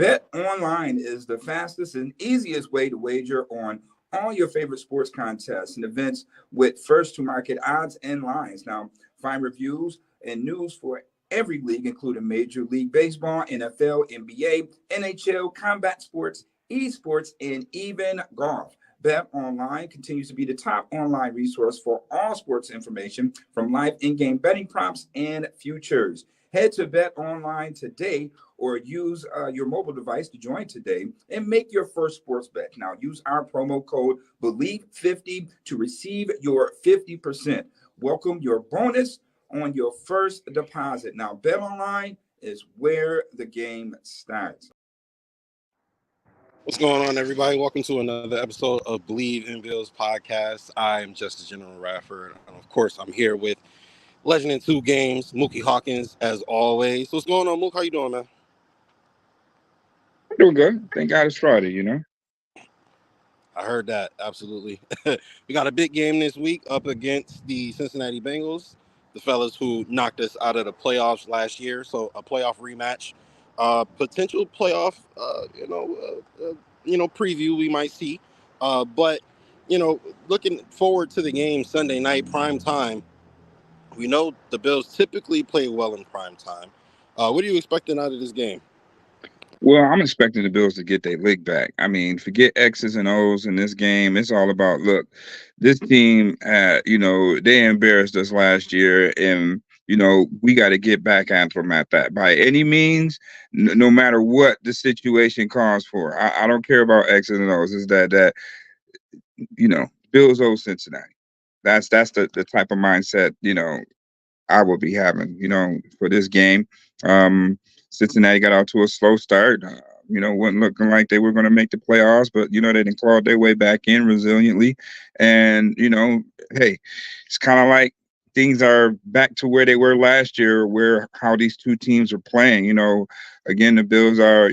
Bet Online is the fastest and easiest way to wager on all your favorite sports contests and events with first to market odds and lines. Now, find reviews and news for every league, including Major League Baseball, NFL, NBA, NHL, combat sports, esports, and even golf. Bet Online continues to be the top online resource for all sports information from live in game betting props and futures. Head to Bet Online today or use your mobile device to join today and make your first sports bet. Now, use our promo code BLEAV50 to receive your 50%. Welcome your bonus on your first deposit. Now, Bet Online is where the game starts. What's going on, everybody? Welcome to another episode of BLEAV in Bills podcast. I am Justice General Radford, and of course, I'm here with Legend in Two Games, Mookie Hawkins, as always. So what's going on, Mook? How you doing, man? I'm doing good. Thank God it's Friday. I heard that, absolutely. We got a big game this week up against the Cincinnati Bengals, the fellas who knocked us out of the playoffs last year. So a playoff rematch, potential playoff, preview we might see. But looking forward to the game Sunday night, prime time. We know the Bills typically play well in prime time. What are you expecting out of this game? Well, I'm expecting the Bills to get their lick back. I mean, forget X's and O's in this game. It's all about, look, this team, they embarrassed us last year, and, we got to get back at them at that by any means, no matter what the situation calls for. I don't care about X's and O's. It's Bills owe Cincinnati. That's the type of mindset, I will be having, for this game. Cincinnati got out to a slow start. Wasn't looking like they were going to make the playoffs, but they didn't claw their way back in resiliently. And hey, it's kind of like things are back to where they were last year, where how these two teams are playing. Again, the Bills are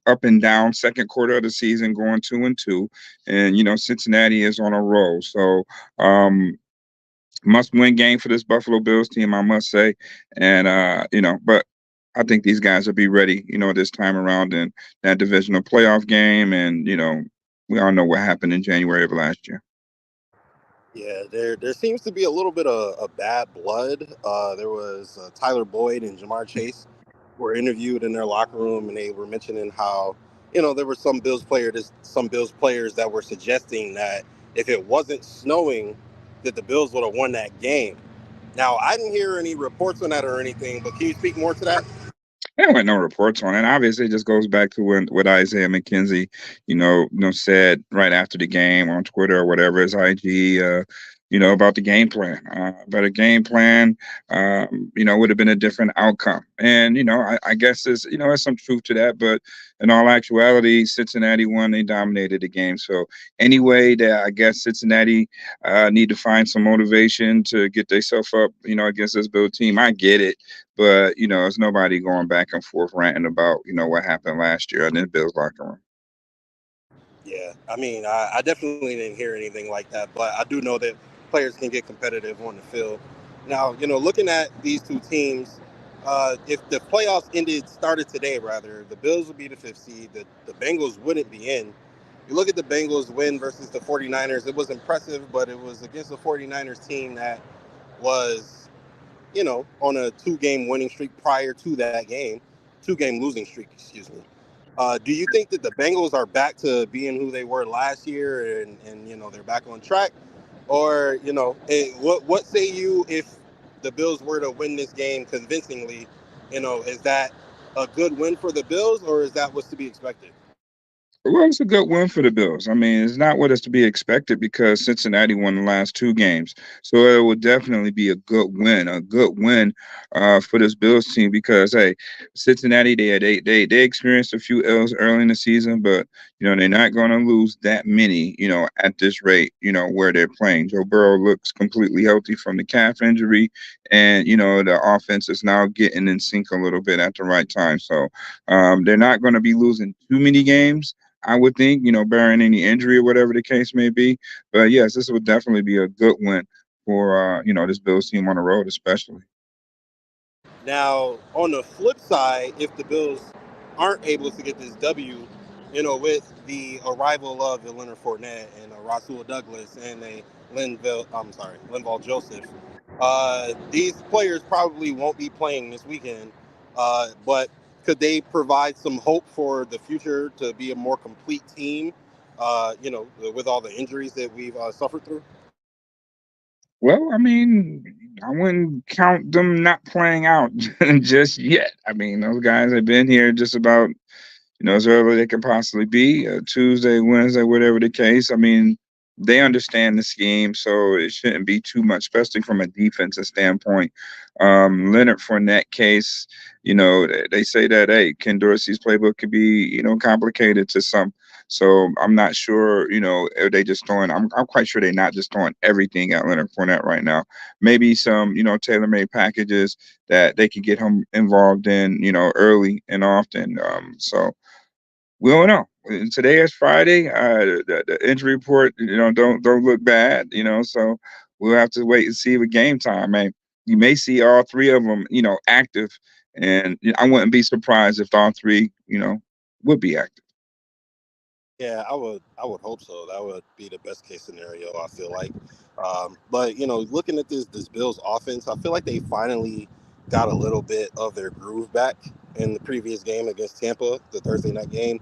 up and down. Second quarter of the season, going 2-2, and Cincinnati is on a roll. So. Must-win game for this Buffalo Bills team, I must say. And, but I think these guys will be ready, this time around in that divisional playoff game. And, we all know what happened in January of last year. Yeah, there seems to be a little bit of bad blood. There was Tyler Boyd and Jamar Chase were interviewed in their locker room, and they were mentioning how, there were some Bills players that were suggesting that if it wasn't snowing, that the Bills would have won that game. Now, I didn't hear any reports on that or anything, but can you speak more to that? There weren't no reports on it. Obviously, it just goes back to what Isaiah McKenzie, said right after the game on Twitter or whatever, his IG, about the game plan. But a game plan, would have been a different outcome. And, I guess there's some truth to that. But in all actuality, Cincinnati won. They dominated the game. So anyway, that I guess Cincinnati need to find some motivation to get themselves up, against this Bill team. I get it. But, there's nobody going back and forth ranting about, what happened last year in the Bills locker room. Yeah, I mean, I definitely didn't hear anything like that, but I do know that players can get competitive on the field. Now, looking at these two teams, if the playoffs started today, rather, the Bills would be the 5th seed. The Bengals wouldn't be in. You look at the Bengals win versus the 49ers, it was impressive, but it was against the 49ers team that was, on a 2-game winning streak prior to that game, 2-game losing streak, excuse me. Do you think that the Bengals are back to being who they were last year and they're back on track? Or, what say you if the Bills were to win this game convincingly? Is that a good win for the Bills, or is that what's to be expected? Well, it's a good win for the Bills. I mean, it's not what is to be expected because Cincinnati won the last 2 games. So it would definitely be a good win for this Bills team because, hey, Cincinnati, they experienced a few L's early in the season, but, they're not going to lose that many, at this rate, where they're playing. Joe Burrow looks completely healthy from the calf injury, and, the offense is now getting in sync a little bit at the right time. So they're not going to be losing too many games, I would think, barring any injury or whatever the case may be. But yes, this would definitely be a good win for, this Bills team on the road, especially. Now, on the flip side, if the Bills aren't able to get this W, with the arrival of a Leonard Fournette and a Rasul Douglas and a Linval Joseph, these players probably won't be playing this weekend. But could they provide some hope for the future to be a more complete team? With all the injuries that we've suffered through. Well, I mean, I wouldn't count them not playing out just yet. I mean, those guys have been here just about as early as they can possibly be, Tuesday, Wednesday, whatever the case. I mean, they understand the scheme, so it shouldn't be too much, especially from a defensive standpoint. Leonard Fournette case, they say that, hey, Ken Dorsey's playbook could be, complicated to some. So I'm not sure, are they just throwing, I'm quite sure they're not just throwing everything at Leonard Fournette right now. Maybe some, tailor-made packages that they can get him involved in, early and often. So we don't know. Today is Friday. The injury report, don't look bad. So we'll have to wait and see with game time. Man, you may see all three of them, active, and I wouldn't be surprised if all three, would be active. Yeah, I would hope so. That would be the best case scenario, I feel like. But looking at this Bills offense, I feel like they finally got a little bit of their groove back in the previous game against Tampa, the Thursday night game.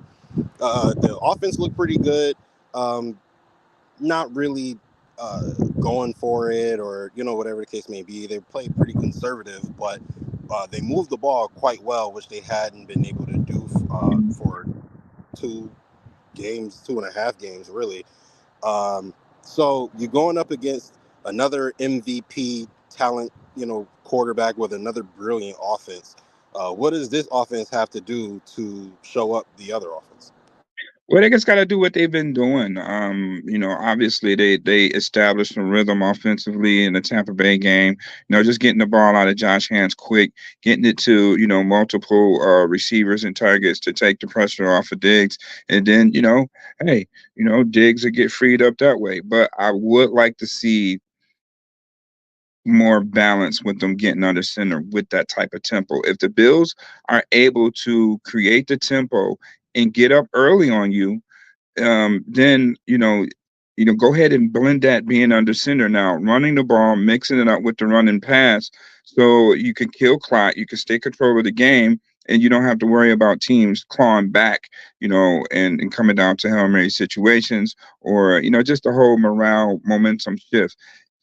The offense looked pretty good. Um, Not really going for it, or whatever the case may be. They played pretty conservative, but they moved the ball quite well, which they hadn't been able to do for two games, 2.5 games, really. Um, so you're going up against another MVP talent, quarterback with another brilliant offense. What does this offense have to do to show up the other offense? Well, they just got to do what they've been doing. Obviously they established a rhythm offensively in the Tampa Bay game. Just getting the ball out of Josh hands quick, getting it to multiple receivers and targets to take the pressure off of Diggs, and then hey, Diggs will get freed up that way. But I would like to see more balance with them getting under center with that type of tempo. If the Bills are able to create the tempo and get up early on you, then go ahead and blend that being under center now, running the ball, mixing it up with the run and pass, so you can kill clock, you can stay control of the game, and you don't have to worry about teams clawing back, and coming down to Hail Mary situations, or just the whole morale momentum shift.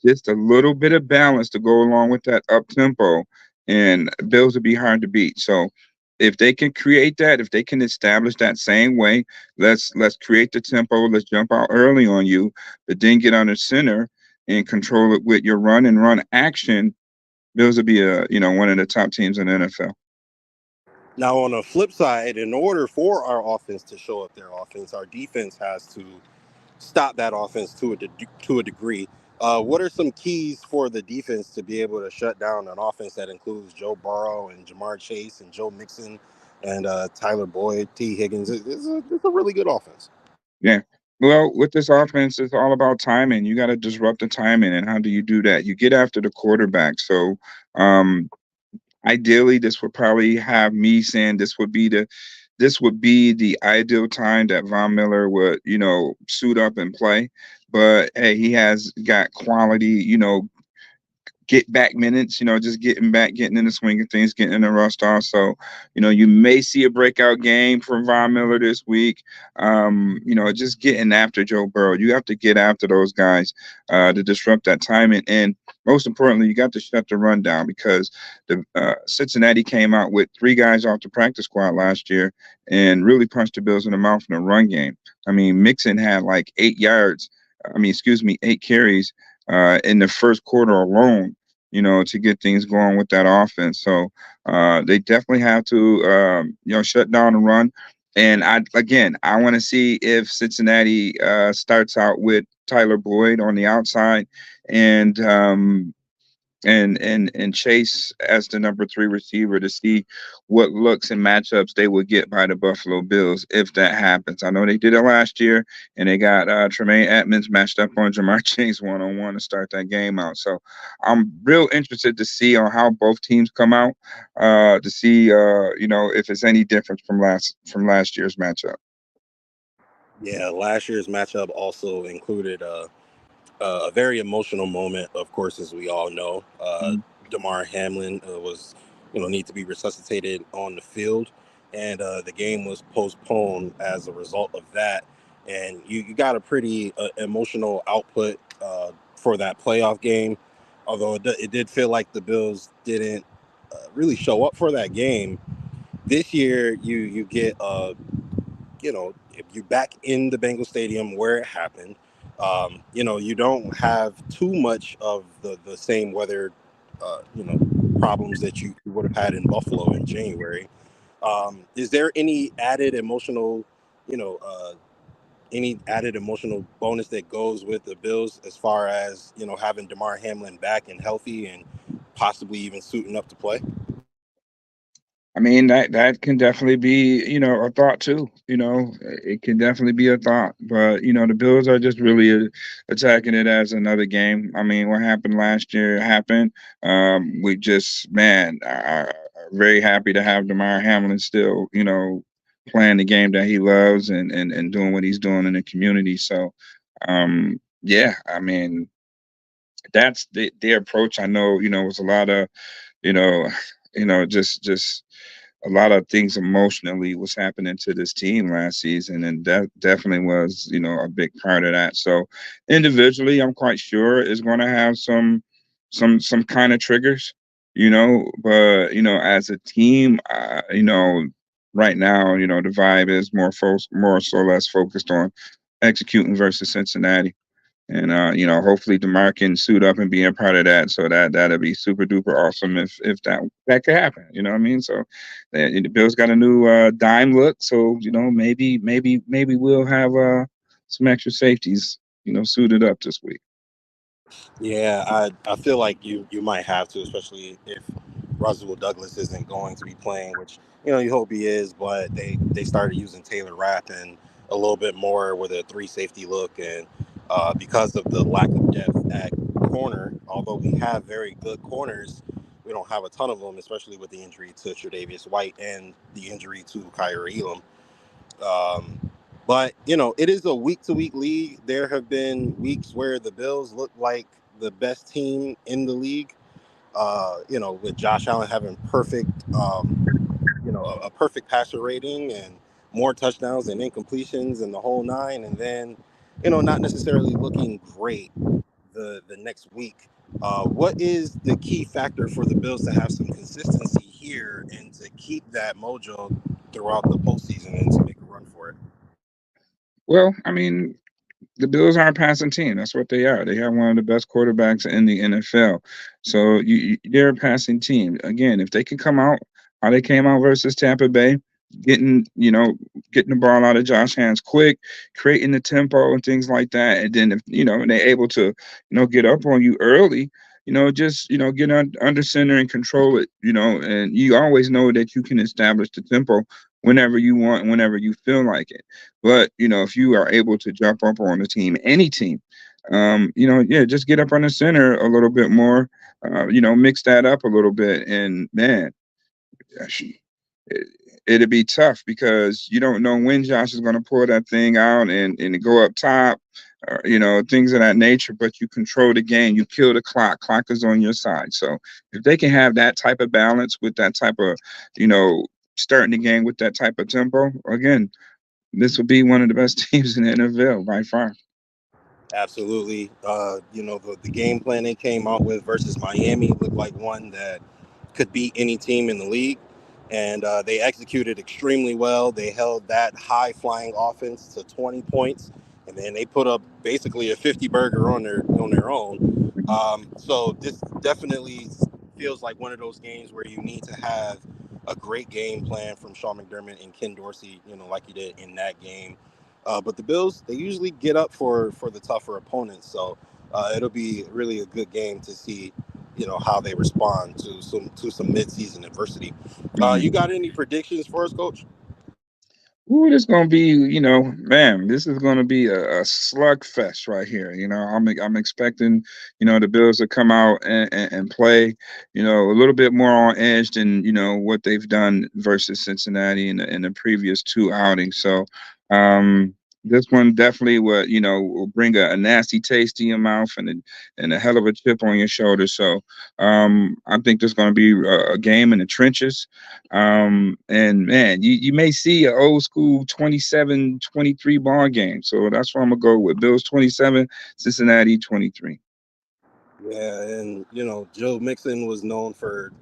Just a little bit of balance to go along with that up tempo, and Bills would be hard to beat. So if they can create that, if they can establish that same way, let's create the tempo, let's jump out early on you, but then get under center and control it with your run and run action. Bills would be one of the top teams in the NFL. Now, on the flip side, in order for our offense to show up their offense, our defense has to stop that offense to a degree. What are some keys for the defense to be able to shut down an offense that includes Joe Burrow and Jamar Chase and Joe Mixon and Tyler Boyd, T. Higgins? It's a really good offense. Yeah. Well, with this offense, it's all about timing. You got to disrupt the timing, and how do you do that? You get after the quarterback. So, ideally, this would probably have me saying this would be the ideal time that Von Miller would, suit up and play. But hey, he has got quality, get back minutes, just getting back, getting in the swing of things, getting in the rust off. So, you may see a breakout game from Von Miller this week. Just getting after Joe Burrow. You have to get after those guys to disrupt that timing. And most importantly, you got to shut the run down, because the Cincinnati came out with three guys off the practice squad last year and really punched the Bills in the mouth in the run game. I mean, Mixon had like 8 yards. I mean, excuse me, 8 carries in the first quarter alone, to get things going with that offense. So they definitely have to, shut down the run. And I want to see if Cincinnati starts out with Tyler Boyd on the outside, and and Chase as the number three receiver to see what looks and matchups they would get by the Buffalo Bills if that happens. I know they did it last year, and they got Tremaine Edmonds matched up on Jamar Chase 1-on-1 to start that game out. So I'm real interested to see on how both teams come out, to see if it's any difference from last year's matchup. Yeah, last year's matchup also included a very emotional moment, of course, as we all know. Damar Hamlin was, need to be resuscitated on the field, and the game was postponed as a result of that. And you got a pretty emotional output for that playoff game, although it did feel like the Bills didn't really show up for that game. This year, you get if you're back in the Bengal Stadium where it happened, you don't have too much of the same weather, problems that you would have had in Buffalo in January. Is there you know, uh, any added emotional bonus that goes with the Bills as far as, having Damar Hamlin back and healthy and possibly even suiting up to play? I mean, that can definitely be, a thought too. It can definitely be a thought. But the Bills are just really attacking it as another game. I mean, what happened last year happened. We just, man, are very happy to have Damar Hamlin still, playing the game that he loves and doing what he's doing in the community. So, yeah, I mean, that's the approach. I know, was a lot of, you know, just a lot of things emotionally was happening to this team last season, and that definitely was, a big part of that. So individually, I'm quite sure is going to have some kind of triggers, but as a team, right now, the vibe is more so less focused on executing versus Cincinnati. And hopefully Demar can suit up and be a part of that. So that'll be super duper awesome if that could happen. You know what I mean? So the Bills got a new dime look. So maybe we'll have some extra safeties, suited up this week. Yeah, I feel like you might have to, especially if Roswell Douglas isn't going to be playing, which you hope he is. But they started using Taylor Rapp and a little bit more with a three safety look, and because of the lack of depth at corner, although we have very good corners, we don't have a ton of them, especially with the injury to Tre'Davious White and the injury to Kyrie Elam. But it is a week to week league. There have been weeks where the Bills look like the best team in the league. With Josh Allen having a perfect passer rating and more touchdowns and incompletions and the whole nine, and then, not necessarily looking great the next week. What is the key factor for the Bills to have some consistency here and to keep that mojo throughout the postseason and to make a run for it? Well, I mean, the Bills are a passing team. That's what they are. They have one of the best quarterbacks in the NFL. So they're a passing team. Again, if they can come out how they came out versus Tampa Bay, getting getting the ball out of Josh hands quick, creating the tempo and things like that, and then if they're able to get up on you early. Just get under center and control it. And you always know that you can establish the tempo whenever you want, whenever you feel like it. But if you are able to jump up on a team, any team, yeah, just get up on the center a little bit more. Mix that up a little bit, and man, gosh, it, it'd be tough because you don't know when Josh is going to pull that thing out and go up top, things of that nature. But you control the game, you kill the clock. Clock is on your side. So if they can have that type of balance with that type of, you know, starting the game with that type of tempo, again, this will be one of the best teams in the NFL by far. Absolutely. The game plan they came out with versus Miami looked like one that could beat any team in the league. And they executed extremely well. They held that high flying offense to 20 points, and then they put up basically a 50 burger on their own. So this definitely feels like one of those games where you need to have a great game plan from Sean McDermott and Ken Dorsey, like you did in that game. But the Bills, they usually get up for the tougher opponents, so it'll be really a good game to see how they respond to some midseason adversity. You got any predictions for us, Coach? Ooh, this gonna be, man, this is gonna be a slugfest right here. I'm expecting, the Bills to come out and play, a little bit more on edge than what they've done versus Cincinnati in the previous two outings. So, this one definitely will bring a nasty taste in your mouth and a hell of a chip on your shoulder. So, I think there's gonna be a game in the trenches. And man, you may see an old school 27-23 ball game. So that's why I'm gonna go with Bills 27, Cincinnati 23. Yeah, and Joe Mixon was known for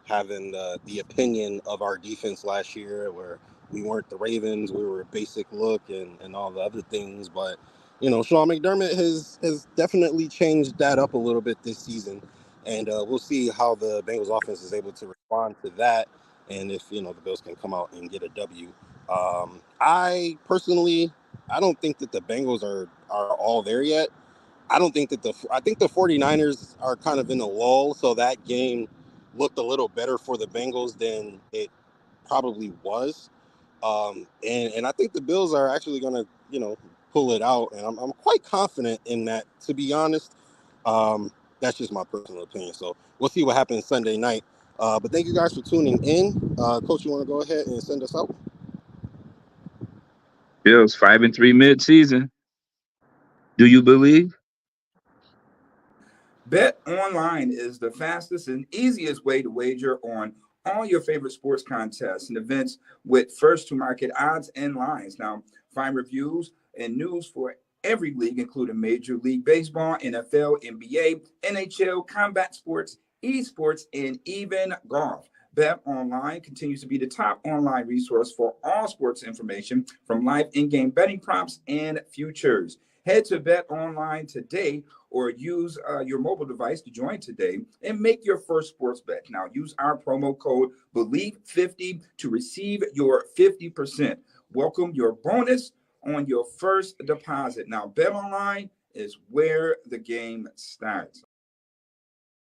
having the opinion of our defense last year, where we weren't the Ravens, we were a basic look and all the other things. But Sean McDermott has definitely changed that up a little bit this season, and we'll see how the Bengals offense is able to respond to that, and if the Bills can come out and get a W. I personally, I don't think that the Bengals are all there yet. I think the 49ers are kind of in a lull, so that game looked a little better for the Bengals than it probably was. And I think the Bills are actually going to, pull it out. And I'm quite confident in that, to be honest. That's just my personal opinion. So we'll see what happens Sunday night. But thank you guys for tuning in. Coach, you want to go ahead and send us out? Bills 5-3 mid-season. Do you believe? Bet online is the fastest and easiest way to wager on all your favorite sports contests and events with first to market odds and lines. Now, find reviews and news for every league, including Major League Baseball, NFL, NBA, NHL, combat sports, esports, and even golf. Bet Online continues to be the top online resource for all sports information from live in-game betting props and futures. Head to Bet Online today or use your mobile device to join today and make your first sports bet. Now, use our promo code BLEAV50 to receive your 50%. Welcome your bonus on your first deposit. Now, Bet Online is where the game starts.